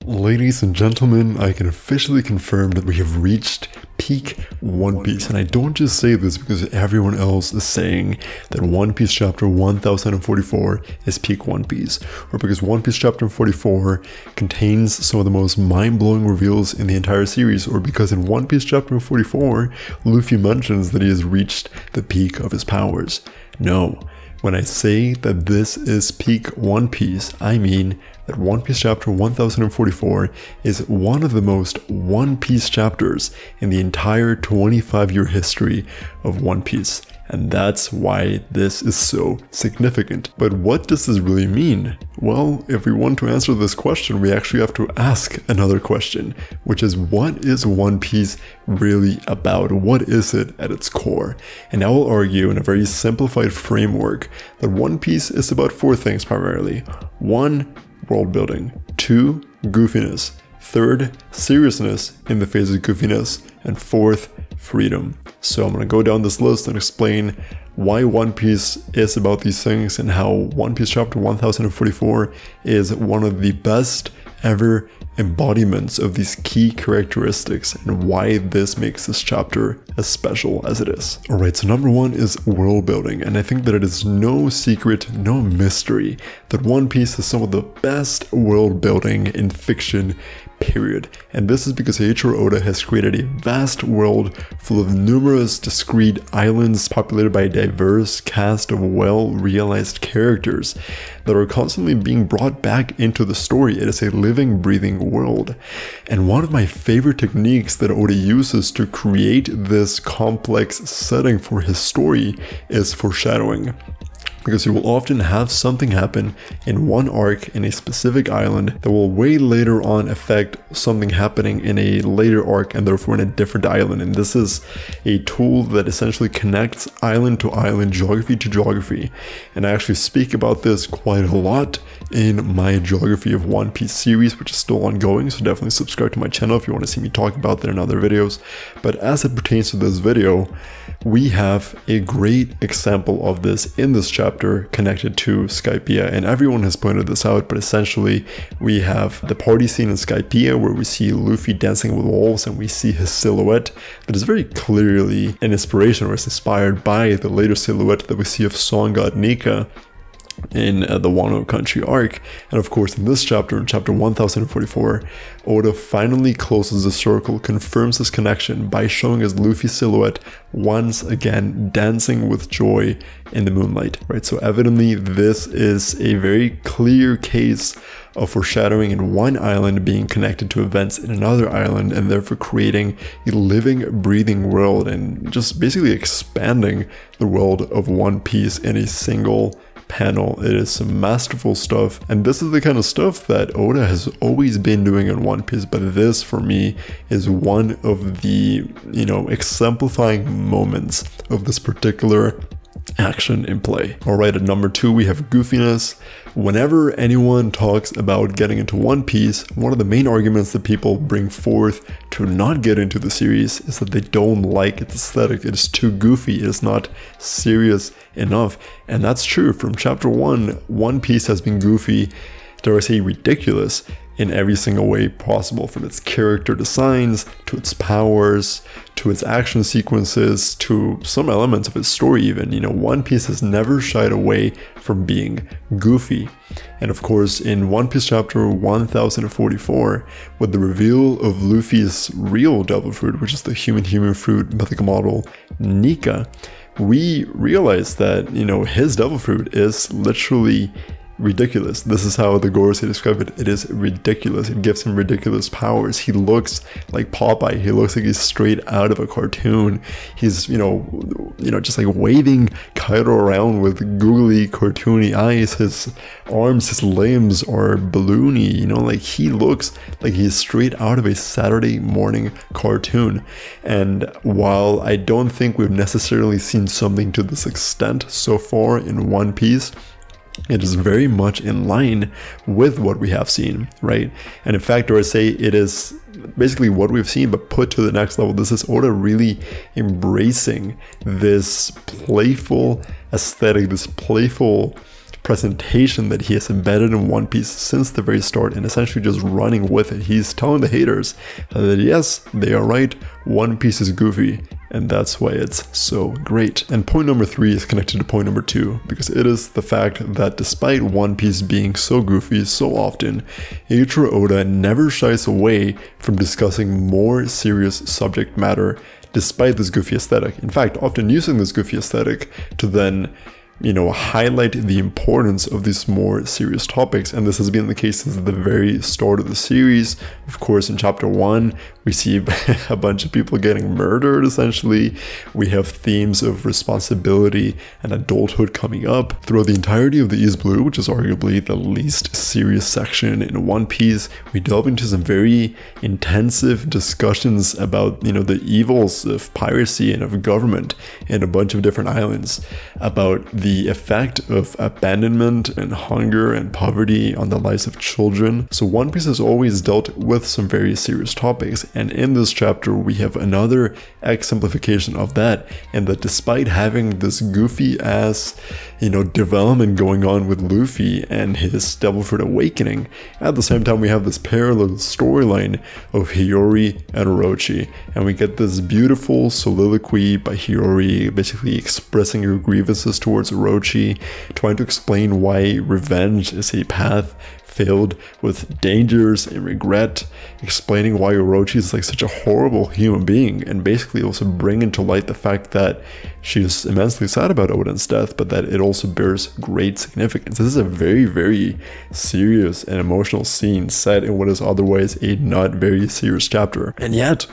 Ladies and gentlemen, I can officially confirm that we have reached peak One Piece, and I don't just say this because everyone else is saying that One Piece chapter 1044 is peak One Piece, or because One Piece chapter 44 contains some of the most mind-blowing reveals in the entire series, or because in One Piece chapter 44, Luffy mentions that he has reached the peak of his powers. No. When I say that this is peak One Piece, I mean that One Piece chapter 1044 is one of the most One Piece chapters in the entire 25-year history of One Piece. And that's why this is so significant. But what does this really mean? Well, if we want to answer this question, we actually have to ask another question, which is, what is One Piece really about? What is it at its core? And I will argue in a very simplified framework that One Piece is about four things primarily. 1. World building. 2. Goofiness. 3. Seriousness in the face of goofiness. And 4th, freedom. So I'm going to go down this list and explain why One Piece is about these things and how One Piece chapter 1044 is one of the best ever embodiments of these key characteristics and why this makes this chapter as special as it is. Alright, so number 1 is world building, and I think that it is no secret, no mystery that One Piece is some of the best world building in fiction, period. And this is because Eiichiro Oda has created a vast world full of numerous discrete islands populated by a diverse cast of well-realized characters that are constantly being brought back into the story. It is a living, breathing world. And one of my favorite techniques that Oda uses to create this complex setting for his story is foreshadowing. Because you will often have something happen in one arc in a specific island that will way later on affect something happening in a later arc and therefore in a different island. And this is a tool that essentially connects island to island, geography to geography. And I actually speak about this quite a lot in my Geography of One Piece series, which is still ongoing, so definitely subscribe to my channel if you want to see me talk about that in other videos. But as it pertains to this video, we have a great example of this in this chapter connected to Skypiea, and everyone has pointed this out, but essentially we have the party scene in Skypiea where we see Luffy dancing with wolves and we see his silhouette that is very clearly an inspiration or is inspired by the later silhouette that we see of song god Nika in the Wano Country arc. And of course in this chapter, in chapter 1044, Oda finally closes the circle, confirms this connection by showing us Luffy's silhouette once again dancing with joy in the moonlight, right? So evidently this is a very clear case of foreshadowing in one island being connected to events in another island, and therefore creating a living, breathing world and just basically expanding the world of One Piece in a single panel. It is some masterful stuff, and this is the kind of stuff that Oda has always been doing in One Piece, but this for me is one of the, exemplifying moments of this particular action in play. Alright, at number 2 we have goofiness. Whenever anyone talks about getting into One Piece, one of the main arguments that people bring forth to not get into the series is that they don't like its aesthetic. It is too goofy, it is not serious enough. And that's true. From chapter 1, One Piece has been goofy, dare I say ridiculous, in every single way possible, from its character designs, to its powers, to its action sequences, to some elements of its story even. One Piece has never shied away from being goofy. And of course, in One Piece chapter 1044, with the reveal of Luffy's real devilfruit, which is the human fruit mythical model Nika, we realize that, his devilfruit is literally ridiculous. This is how the Gorosei describe it. It is ridiculous. It gives him ridiculous powers. He looks like Popeye. He looks like he's straight out of a cartoon. He's, just like waving Kaido around with googly, cartoony eyes. His arms, his limbs are balloony. Like he looks like he's straight out of a Saturday morning cartoon. And while I don't think we've necessarily seen something to this extent so far in One Piece, it is very much in line with what we have seen, right? And in fact, I would say it is basically what we've seen, but put to the next level. This is Oda really embracing this playful aesthetic, this playful presentation that he has embedded in One Piece since the very start and essentially just running with it. He's telling the haters that yes, they are right, One Piece is goofy, and that's why it's so great. And point number 3 is connected to point number 2, because it is the fact that despite One Piece being so goofy so often, Eiichiro Oda never shies away from discussing more serious subject matter despite this goofy aesthetic. In fact, often using this goofy aesthetic to then highlight the importance of these more serious topics. And this has been the case since the very start of the series. Of course, in chapter 1, we see a bunch of people getting murdered, essentially. We have themes of responsibility and adulthood coming up. Throughout the entirety of the East Blue, which is arguably the least serious section in One Piece, we delve into some very intensive discussions about, the evils of piracy and of government in a bunch of different islands, about the effect of abandonment and hunger and poverty on the lives of children. So One Piece has always dealt with some very serious topics, and in this chapter we have another exemplification of that, and that despite having this goofy ass development going on with Luffy and his devilfruit awakening, at the same time we have this parallel storyline of Hiyori and Orochi, and we get this beautiful soliloquy by Hiyori basically expressing her grievances towards Orochi, trying to explain why revenge is a path filled with dangers and regret, explaining why Orochi is like such a horrible human being, and basically also bringing to light the fact that she is immensely sad about Oden's death, but that it also bears great significance. This is a very, very serious and emotional scene set in what is otherwise a not very serious chapter, and yet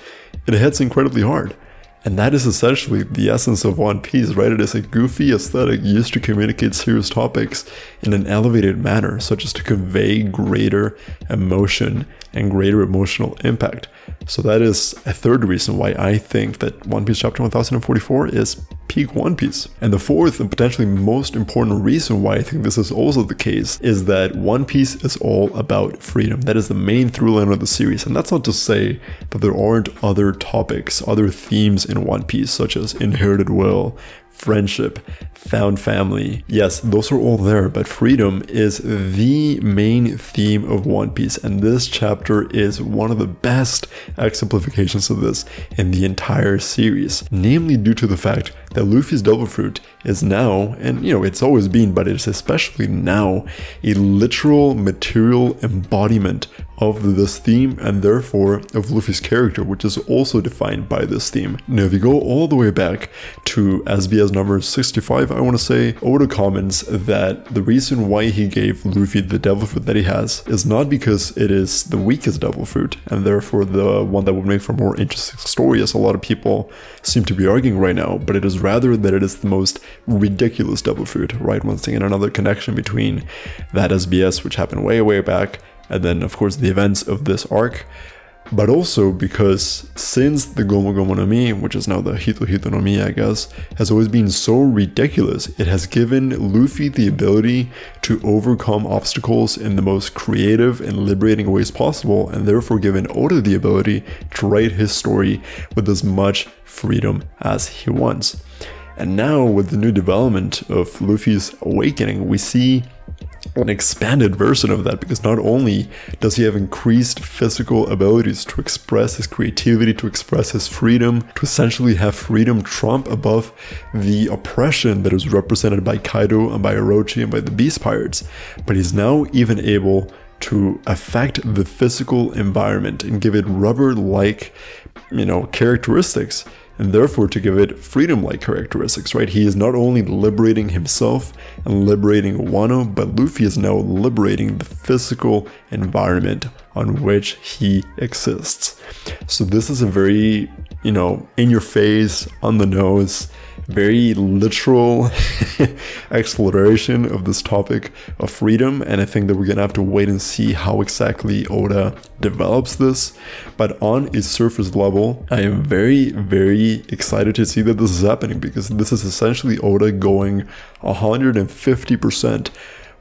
it hits incredibly hard. And that is essentially the essence of One Piece, right? It is a goofy aesthetic used to communicate serious topics in an elevated manner, such as to convey greater emotion and greater emotional impact. So that is a third reason why I think that One Piece chapter 1044 is peak One Piece. And the fourth and potentially most important reason why I think this is also the case is that One Piece is all about freedom. That is the main through line of the series. And that's not to say that there aren't other topics, other themes in One Piece, such as inherited will, friendship, found family. Yes, those are all there, but freedom is the main theme of One Piece, and this chapter is one of the best exemplifications of this in the entire series, namely due to the fact that Luffy's devilfruit is now, and it's always been, but it's especially now, a literal material embodiment of this theme, and therefore of Luffy's character, which is also defined by this theme. Now, if you go all the way back to SBS number 65, I want to say, Oda comments that the reason why he gave Luffy the devilfruit that he has is not because it is the weakest devilfruit, and therefore the one that would make for a more interesting story, as a lot of people seem to be arguing right now, but it is rather that it is the most ridiculous devilfruit, right? Once again, another connection between that SBS, which happened way, way back, and then of course the events of this arc, but also because since the Gomu Gomu no Mi, which is now the Hito Hito no Mi, I guess, has always been so ridiculous, it has given Luffy the ability to overcome obstacles in the most creative and liberating ways possible, and therefore given Oda the ability to write his story with as much freedom as he wants. And now with the new development of Luffy's awakening, we see an expanded version of that, because not only does he have increased physical abilities to express his creativity, to express his freedom, to essentially have freedom trump above the oppression that is represented by Kaido and by Orochi and by the Beast Pirates, but he's now even able to affect the physical environment and give it rubber-like, characteristics, and therefore to give it freedom-like characteristics, right? He is not only liberating himself and liberating Wano, but Luffy is now liberating the physical environment on which he exists. So this is a very, in your face, on the nose, very literal exploration of this topic of freedom, and I think that we're gonna have to wait and see how exactly Oda develops this. But on a surface level, I am very, very excited to see that this is happening, because this is essentially Oda going 150%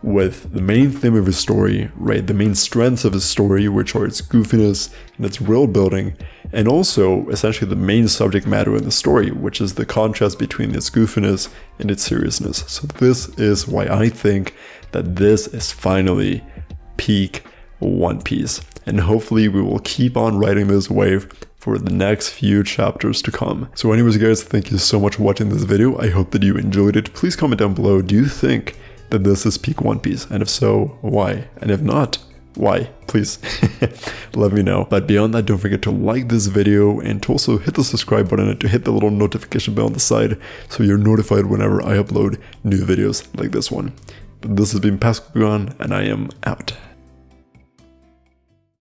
with the main theme of his story, right? The main strengths of his story, which are its goofiness and its world building, and also essentially the main subject matter in the story, which is the contrast between its goofiness and its seriousness. So this is why I think that this is finally peak One Piece. And hopefully we will keep on riding this wave for the next few chapters to come. So anyways guys, thank you so much for watching this video. I hope that you enjoyed it. Please comment down below, do you think that this is peak One Piece? And if so, why? And if not, why? Please let me know. But beyond that, don't forget to like this video and to also hit the subscribe button and to hit the little notification bell on the side so you're notified whenever I upload new videos like this one. But this has been pascuagon, and I am out.